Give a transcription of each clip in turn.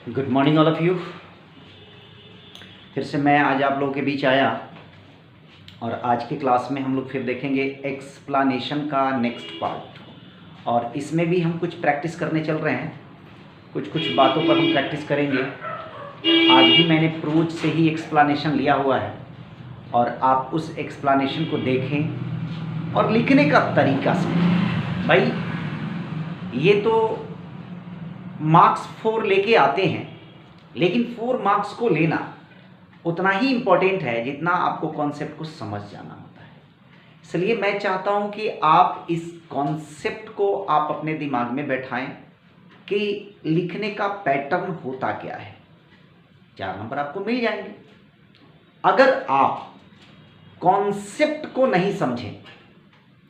Good morning all of you. फिर से मैं आज आप लोगों के बीच आया और आज की क्लास में हम लोग फिर देखेंगे एक्सप्लानेशन का नेक्स्ट पार्ट। और इसमें भी हम कुछ प्रैक्टिस करने चल रहे हैं, कुछ कुछ बातों पर हम प्रैक्टिस करेंगे। आज भी मैंने प्रोज से ही एक्सप्लानेशन लिया हुआ है और आप उस एक्सप्लानेशन को देखें और लिखने का तरीका समझें। भाई ये तो मार्क्स 4 लेके आते हैं, लेकिन 4 मार्क्स को लेना उतना ही इम्पोर्टेंट है जितना आपको कॉन्सेप्ट को समझ जाना होता है। इसलिए मैं चाहता हूं कि आप इस कॉन्सेप्ट को आप अपने दिमाग में बैठाएं कि लिखने का पैटर्न होता क्या है। 4 नंबर आपको मिल जाएंगे। अगर आप कॉन्सेप्ट को नहीं समझें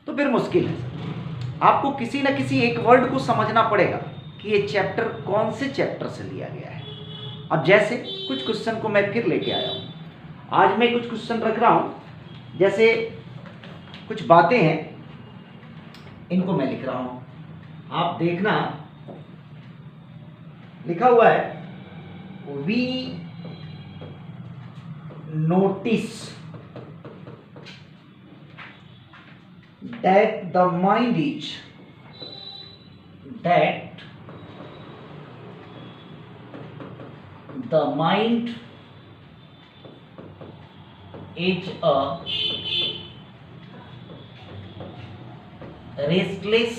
तो फिर मुश्किल है। आपको किसी न किसी एक वर्ड को समझना पड़ेगा कि ये चैप्टर कौन से चैप्टर से लिया गया है। अब जैसे कुछ क्वेश्चन को मैं फिर लेके आया हूँ। आज मैं कुछ क्वेश्चन रख रहा हूँ, जैसे कुछ बातें हैं, इनको मैं लिख रहा हूँ, आप देखना। लिखा हुआ है we notice that the mind is a restless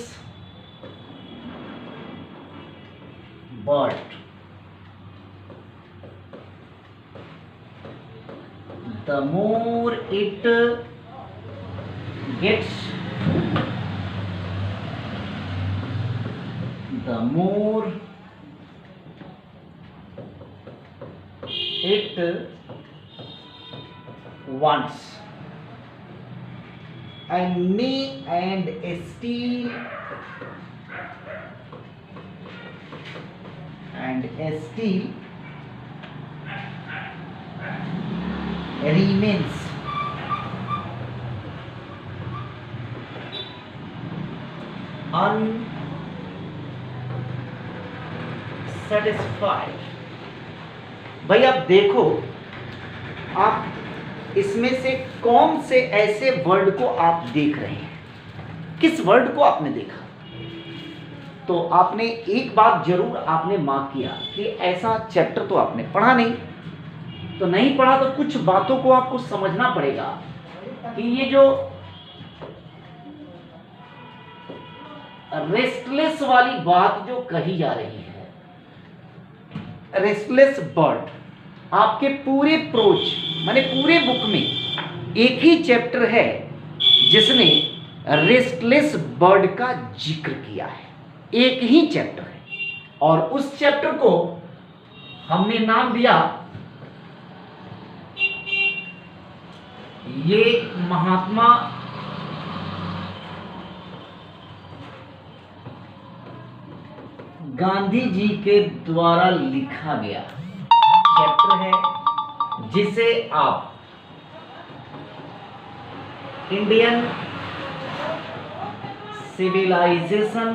bird. The more it gets, the more it wants. And me and still remains unsatisfied. भाई आप देखो, आप इसमें से कौन से ऐसे वर्ड को आप देख रहे हैं, किस वर्ड को आपने देखा? तो आपने एक बात जरूर आपने मार्क किया कि ऐसा चैप्टर तो आपने पढ़ा नहीं। तो नहीं पढ़ा तो कुछ बातों को आपको समझना पड़ेगा कि ये जो रेस्टलेस वाली बात जो कही जा रही है, रेस्टलेस बर्ड, आपके पूरे प्रोज माने पूरे बुक में एक ही चैप्टर है जिसने रेस्टलेस बर्ड का जिक्र किया है। एक ही चैप्टर है और उस चैप्टर को हमने नाम दिया, ये महात्मा गांधी जी के द्वारा लिखा गया चैप्टर है, जिसे आप इंडियन सिविलाइजेशन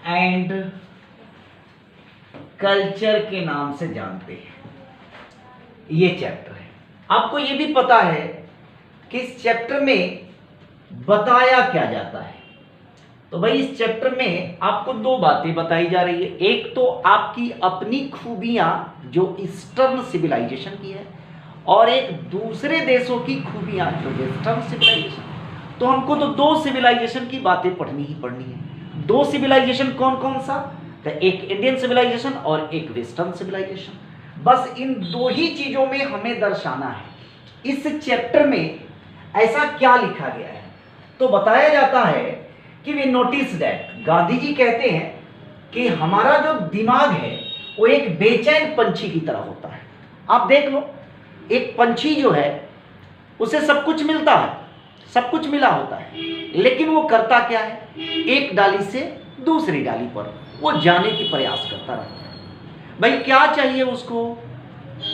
एंड कल्चर के नाम से जानते हैं। ये चैप्टर है। आपको ये भी पता है कि इस चैप्टर में बताया क्या जाता है। तो भाई इस चैप्टर में आपको 2 बातें बताई जा रही है। एक तो आपकी अपनी खूबियां जो ईस्टर्न सिविलाइजेशन की है, और एक दूसरे देशों की खूबियां जो वेस्टर्न सिविलाइजेशन। तो हमको तो 2 सिविलाइजेशन की बातें पढ़नी ही पढ़नी है। 2 सिविलाइजेशन कौन कौन सा? तो एक इंडियन सिविलाइजेशन और एक वेस्टर्न सिविलाइजेशन। बस इन 2 ही चीजों में हमें दर्शाना है इस चैप्टर में ऐसा क्या लिखा गया है। तो बताया जाता है कि we notice that, Gandhi ji कहते हैं कि हमारा जो दिमाग है वो एक बेचैन पंछी की तरह होता है। आप देख लो, एक पंछी जो है उसे सब कुछ मिलता है, सब कुछ मिला होता है, लेकिन वो करता क्या है? एक डाली से दूसरी डाली पर वो जाने की प्रयास करता रहता है। भाई क्या चाहिए उसको?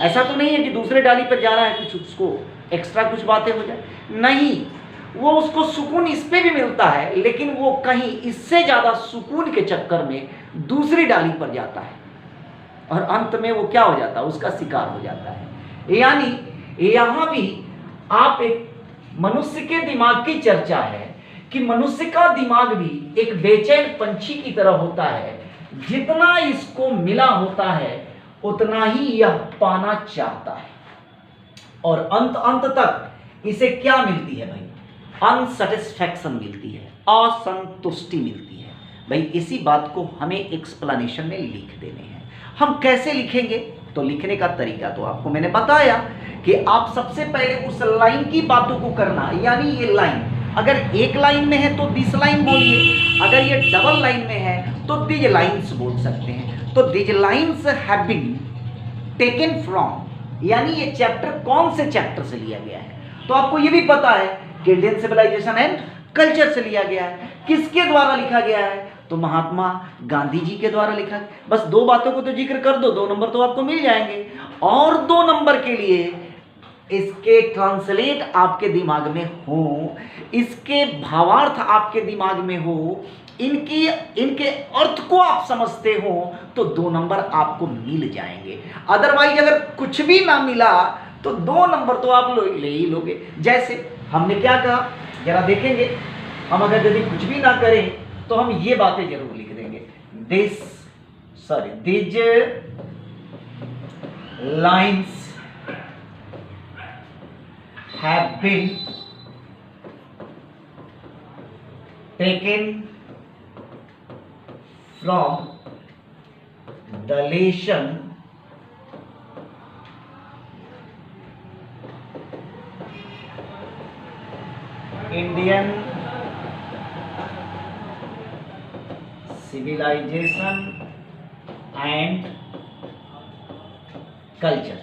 ऐसा तो नहीं है कि दूसरे डाली पर जा रहा है कुछ उसको एक्स्ट्रा कुछ बातें हो जाए, नहीं, वो उसको सुकून इस पे भी मिलता है, लेकिन वो कहीं इससे ज़्यादा सुकून के चक्कर में दूसरी डाली पर जाता है और अंत में वो क्या हो जाता है, उसका शिकार हो जाता है। यानी यहाँ भी आप एक मनुष्य के दिमाग की चर्चा है कि मनुष्य का दिमाग भी एक बेचैन पंछी की तरह होता है, जितना इसको मिला होता है उतना ही यह पाना चाहता है और अंत तक इसे क्या मिलती है भाई, अनसेटिस्फैक्शन मिलती है, असंतुष्टि मिलती है। भाई इसी बात को हमें एक्सप्लेनेशन में लिख देने हैं। हम कैसे लिखेंगे, तो लिखने का तरीका तो आपको मैंने बताया कि आप सबसे पहले उस लाइन की बातों को करना, यानी ये लाइन अगर एक लाइन में है तो दिस लाइन बोलिए, अगर ये डबल लाइन में है तो दिज लाइन्स बोल सकते हैं। तो these lines have been taken from, यानी ये चैप्टर कौन से चैप्टर से लिया गया है, तो आपको ये भी पता है कि इंडियन सिविलाइजेशन एंड कल्चर से लिया गया है। किसके द्वारा लिखा गया है, तो महात्मा गांधी जी के द्वारा लिखा। बस दो बातों को तो जिक्र कर दो, 2 नंबर तो आपको मिल जाएंगे। और 2 नंबर के लिए इसके ट्रांसलेट आपके दिमाग में हो, इसके भावार्थ आपके दिमाग में हो, इनके अर्थ को आप समझते हो, तो 2 नंबर आपको मिल जाएंगे। अदरवाइज अगर कुछ भी ना मिला तो 2 नंबर तो आप ले ही लोगे। जैसे हमने क्या कहा जरा देखेंगे, हम अगर यदि कुछ भी ना करें तो हम ये बातें जरूर लिख देंगे, these lines have been taken from the lesson Indian civilization and culture,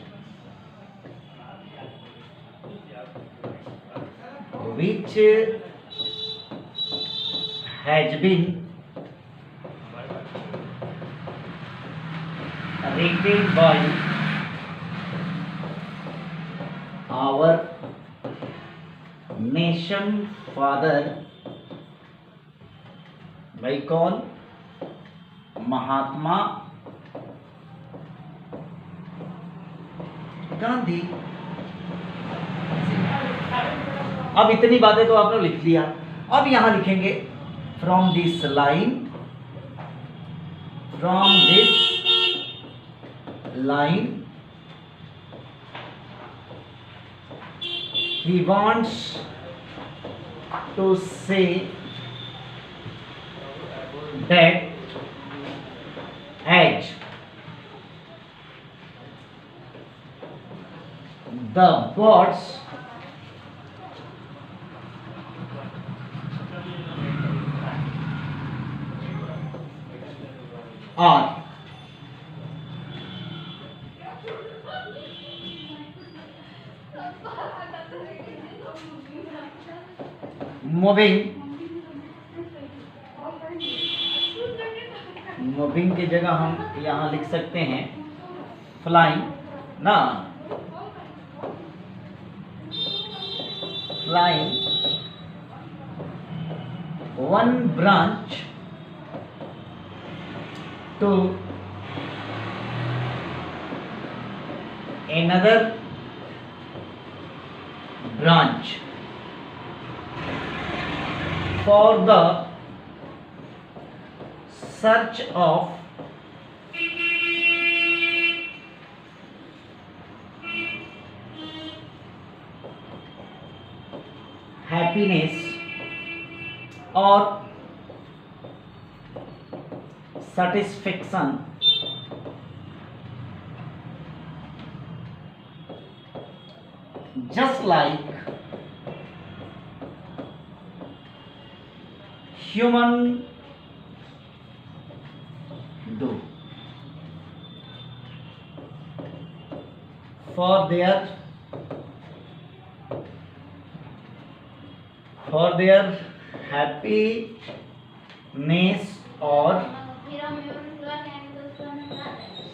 which has been written by our nation father, भाई कौन, महात्मा गांधी। अब इतनी बातें तो आपने लिख लिया। अब यहां लिखेंगे from this line he wants to say that as the birds are moving की जगह हम यहाँ लिख सकते हैं फ्लाइंग ना, flying one branch to another branch for the search of happiness or satisfaction just like human do for their happiness or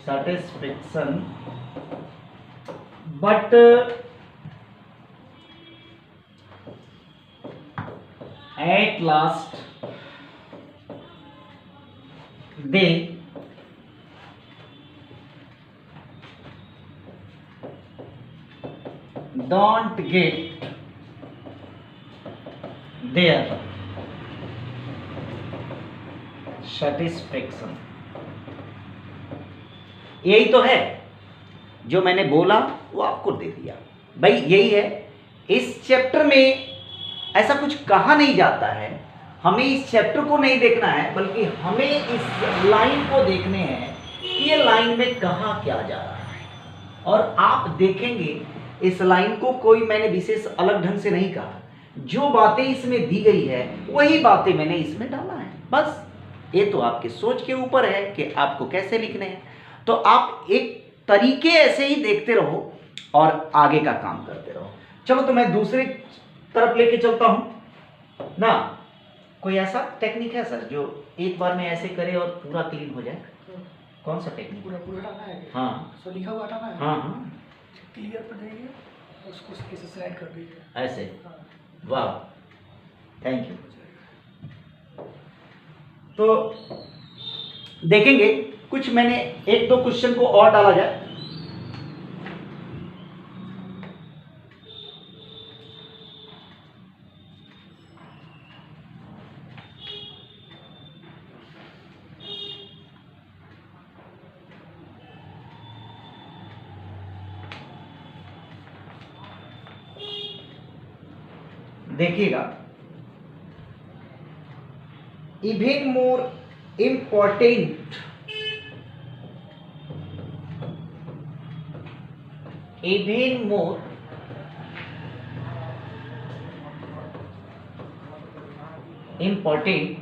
satisfaction, but At last they don't get their satisfaction। यही तो है जो मैंने बोला वो आपको दे दिया भाई, यही है। इस चैप्टर में ऐसा कुछ कहा नहीं जाता है, हमें इस चैप्टर को नहीं देखना है, बल्कि हमें इस लाइन को देखने हैं कि ये लाइन में कहा क्या जा रहा है। और आप देखेंगे इस लाइन को कोई मैंने विशेष अलग ढंग से नहीं कहा, जो बातें इसमें दी गई है वही बातें मैंने इसमें डाला है। बस ये तो आपके सोच के ऊपर है कि आपको कैसे लिखने हैं। तो आप एक तरीके ऐसे ही देखते रहो और आगे का काम करते रहो। चलो तो मैं दूसरी तरफ लेके चलता हूं ना। कोई ऐसा टेक्निक है सर जो एक बार में ऐसे करे और पूरा क्लीन हो जाए? कौन सा टेक्निक? पूरा हटाना है। हाँ, सो लिखा हुआ हटाना है। हाँ हाँ, क्लियर पर जाइए, उसको ऐसे स्लाइड कर दीजिए ऐसे। हाँ। वाह, थैंक यू। तो देखेंगे कुछ मैंने एक दो क्वेश्चन को और डाला जाए। देखिएगा, even more important, even more important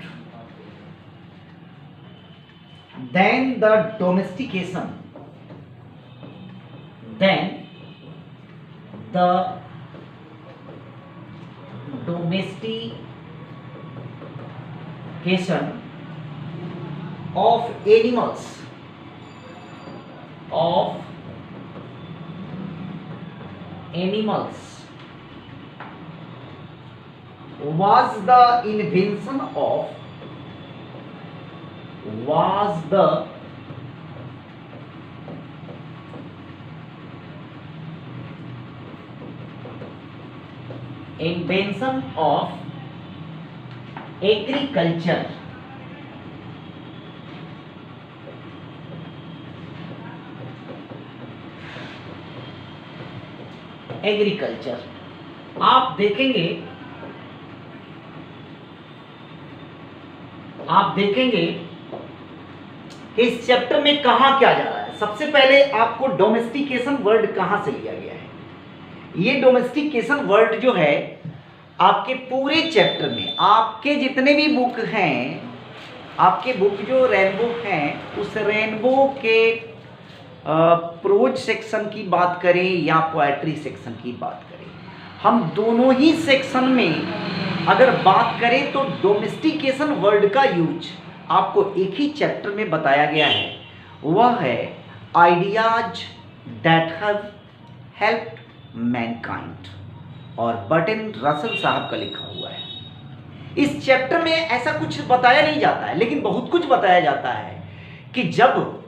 than the domestication, than the domestication of animals, was the invention of, was the invention of agriculture, agriculture. आप देखेंगे इस चैप्टर में कहा क्या जा रहा है। सबसे पहले आपको डोमेस्टिकेशन वर्ड कहां से लिया गया है। ये डोमेस्टिकेशन वर्ड जो है आपके पूरे चैप्टर में, आपके जितने भी बुक हैं, आपके बुक जो रेनबो हैं, उस रेनबो के प्रोज सेक्शन की बात करें या पोएट्री सेक्शन की बात करें, हम दोनों ही सेक्शन में अगर बात करें तो डोमेस्टिकेशन वर्ड का यूज आपको एक ही चैप्टर में बताया गया है। वह है ideas that have helped Mankind, और बर्टन रसल साहब का लिखा हुआ है। इस चैप्टर में ऐसा कुछ बताया नहीं जाता है, लेकिन बहुत कुछ बताया जाता है कि जब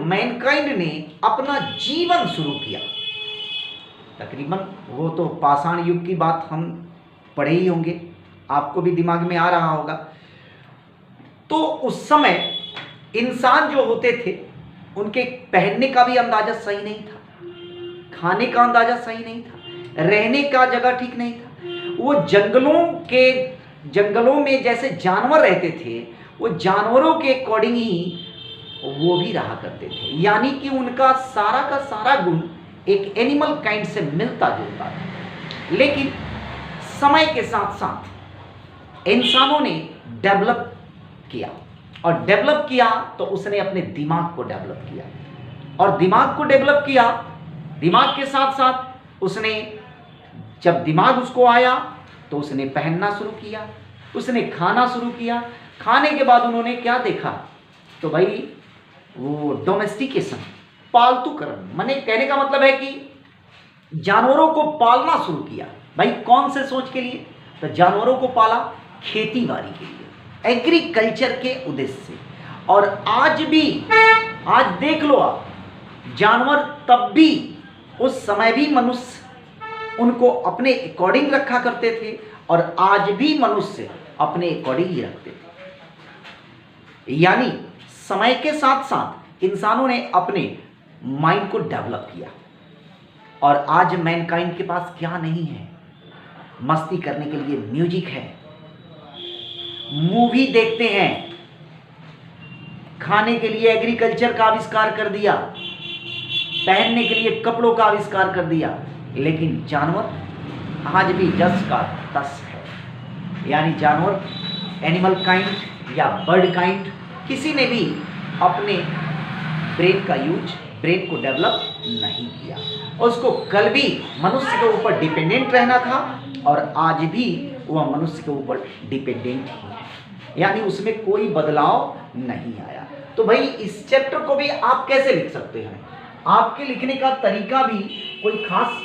मैनकाइंड ने अपना जीवन शुरू किया, तकरीबन वो तो पाषाण युग की बात हम पढ़े ही होंगे, आपको भी दिमाग में आ रहा होगा। तो उस समय इंसान जो होते थे उनके पहनने का भी अंदाजा सही नहीं था, खाने का अंदाजा सही नहीं था, रहने का जगह ठीक नहीं था। वो जंगलों में जैसे जानवर रहते थे, वो जानवरों के अकॉर्डिंग ही वो भी रहा करते थे। यानी कि उनका सारा का सारा गुण एक एनिमल काइंड से मिलता जुलता था। लेकिन समय के साथ साथ इंसानों ने डेवलप किया, और डेवलप किया तो उसने अपने दिमाग को डेवलप किया, और दिमाग को डेवलप किया, दिमाग के साथ साथ उसने, जब दिमाग उसको आया तो उसने पहनना शुरू किया, उसने खाना शुरू किया। खाने के बाद उन्होंने क्या देखा, तो भाई वो डोमेस्टिकेशन, पालतूकरण, माने कहने का मतलब है कि जानवरों को पालना शुरू किया। भाई कौन से सोच के लिए? तो जानवरों को पाला खेती बाड़ी के लिए, एग्रीकल्चर के उद्देश्य से। और आज भी, आज देख लो आप, जानवर तब भी, उस समय भी मनुष्य उनको अपने अकॉर्डिंग रखा करते थे और आज भी मनुष्य अपने अकॉर्डिंग ही रखते थे। यानी समय के साथ साथ इंसानों ने अपने माइंड को डेवलप किया। और आज मैनकाइंड के पास क्या नहीं है? मस्ती करने के लिए म्यूजिक है, मूवी देखते हैं, खाने के लिए एग्रीकल्चर का आविष्कार कर दिया, पहनने के लिए कपड़ों का आविष्कार कर दिया, लेकिन जानवर आज भी 10 का 10 है। यानी जानवर, एनिमल काइंड या बर्ड काइंड, किसी ने भी अपने ब्रेन का यूज, ब्रेन को डेवलप नहीं किया। उसको कल भी मनुष्य के ऊपर डिपेंडेंट रहना था और आज भी वह मनुष्य के ऊपर डिपेंडेंट ही है, यानी उसमें कोई बदलाव नहीं आया। तो भाई इस चैप्टर को भी आप कैसे लिख सकते हैं? आपके लिखने का तरीका भी कोई खास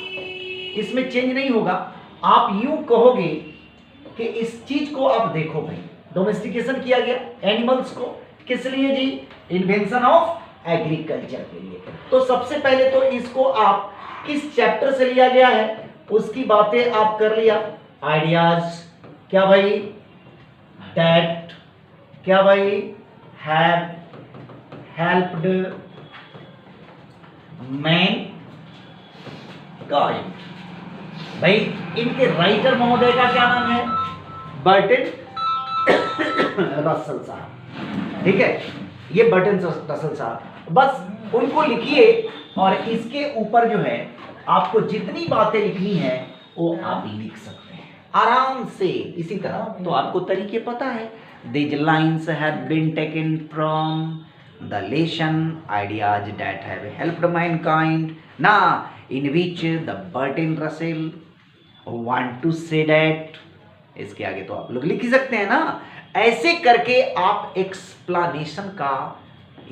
इसमें चेंज नहीं होगा। आप यूं कहोगे कि इस चीज को आप देखो भाई, डोमेस्टिकेशन किया गया एनिमल्स को, किस लिए जी? इन्वेंशन ऑफ एग्रीकल्चर के लिए। तो सबसे पहले तो इसको आप किस चैप्टर से लिया गया है उसकी बातें आप कर लिया। आइडियाज क्या भाई? दैट क्या भाई? Have helped Mankind. भाई इनके राइटर महोदय का क्या नाम है? बर्टन रसल साहब। ठीक है, ये बर्टन रसल साहब, बस उनको लिखिए और इसके ऊपर जो है आपको जितनी बातें लिखनी है वो आप लिख सकते हैं आराम से। इसी तरह तो आपको तरीके पता है। These lines have been taken from the lesson ideas that have helped mankind, now in which the Bertrand Russell want to say that। इसके आगे तो आप लोग लिख ही सकते हैं ना। ऐसे करके आप एक्सप्लेनेशन का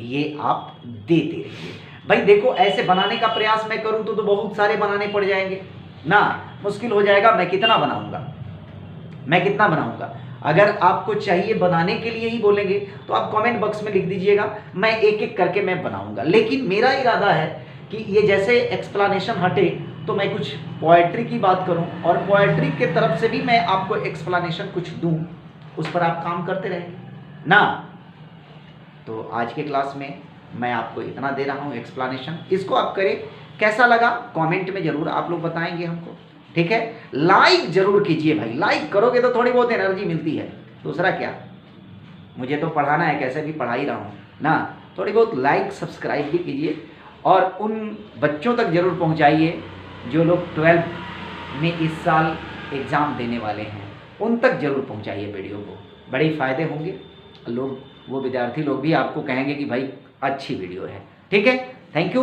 ये आप देते रहिए। भाई देखो, ऐसे बनाने का प्रयास मैं करूं तो बहुत सारे बनाने पड़ जाएंगे ना, मुश्किल हो जाएगा। मैं कितना बनाऊंगा? अगर आपको चाहिए बनाने के लिए ही बोलेंगे तो आप कमेंट बॉक्स में लिख दीजिएगा, मैं एक एक करके मैं बनाऊंगा। लेकिन मेरा इरादा है कि ये जैसे एक्सप्लेनेशन हटे तो मैं कुछ पोएट्री की बात करूं और पोएट्री के तरफ से भी मैं आपको एक्सप्लेनेशन कुछ दूं, उस पर आप काम करते रहेंगे ना। तो आज के क्लास में मैं आपको इतना दे रहा हूँ एक्सप्लेनेशन, इसको आप करें। कैसा लगा कमेंट में जरूर आप लोग बताएंगे हमको, ठीक है। लाइक जरूर कीजिए भाई, लाइक करोगे तो थोड़ी बहुत एनर्जी मिलती है, दूसरा क्या, मुझे तो पढ़ाना है, कैसे भी पढ़ा ही रहा हूँ ना। थोड़ी बहुत लाइक सब्सक्राइब भी कीजिए और उन बच्चों तक जरूर पहुँचाइए जो लोग 12th में इस साल एग्ज़ाम देने वाले हैं, उन तक जरूर पहुँचाइए वीडियो को, बड़े फ़ायदे होंगे। लोग, वो विद्यार्थी लोग भी आपको कहेंगे कि भाई अच्छी वीडियो है, ठीक है। Thank you.